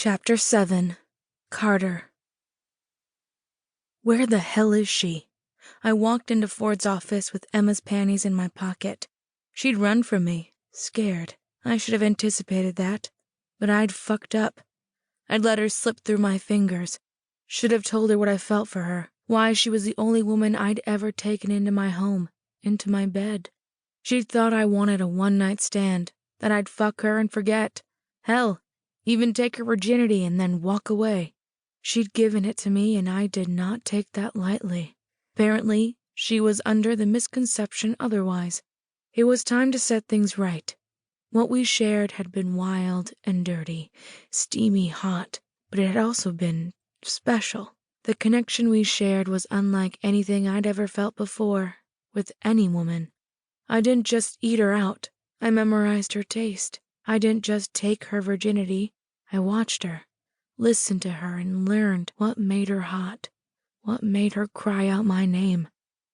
Chapter 7. Carter. Where the hell is she? I walked into Ford's office with Emma's panties in my pocket. She'd run from me, scared. I should have anticipated that, but I'd fucked up. I'd let her slip through my fingers. Should have told her what I felt for her, why she was the only woman I'd ever taken into my home, into my bed. She'd thought I wanted a one-night stand, that I'd fuck her and forget. Hell, even take her virginity and then walk away. She'd given it to me, and I did not take that lightly. Apparently, she was under the misconception otherwise. It was time to set things right. What we shared had been wild and dirty, steamy hot, but it had also been special. The connection we shared was unlike anything I'd ever felt before, with any woman. I didn't just eat her out. I memorized her taste. I didn't just take her virginity. I watched her, listened to her, and learned what made her hot, what made her cry out my name,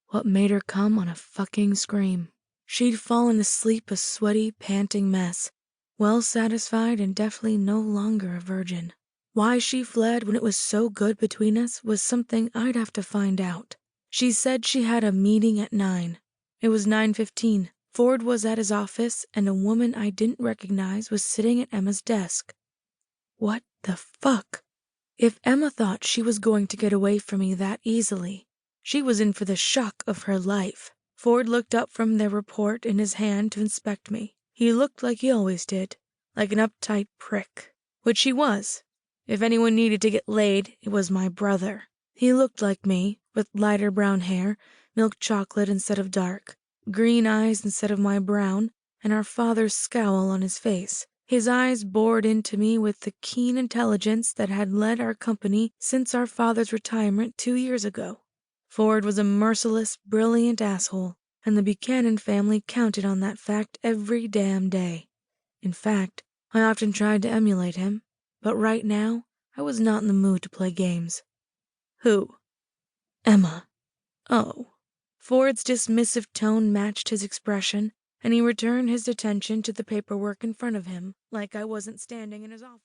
what made her come on a fucking scream. She'd fallen asleep a sweaty, panting mess, well satisfied and definitely no longer a virgin. Why she fled when it was so good between us was something I'd have to find out. She said she had a meeting at 9. It was 9:15. Ford was at his office, and a woman I didn't recognize was sitting at Emma's desk. What the fuck? If Emma thought she was going to get away from me that easily, she was in for the shock of her life. Ford looked up from their report in his hand to inspect me. He looked like he always did, like an uptight prick, which he was. If anyone needed to get laid, it was my brother. He looked like me, with lighter brown hair, milk chocolate instead of dark, green eyes instead of my brown, and our father's scowl on his face. His eyes bored into me with the keen intelligence that had led our company since our father's retirement 2 years ago. Ford was a merciless, brilliant asshole, and the Buchanan family counted on that fact every damn day. In fact, I often tried to emulate him, but right now, I was not in the mood to play games. Who? Emma. Oh. Ford's dismissive tone matched his expression, and he returned his attention to the paperwork in front of him, like I wasn't standing in his office.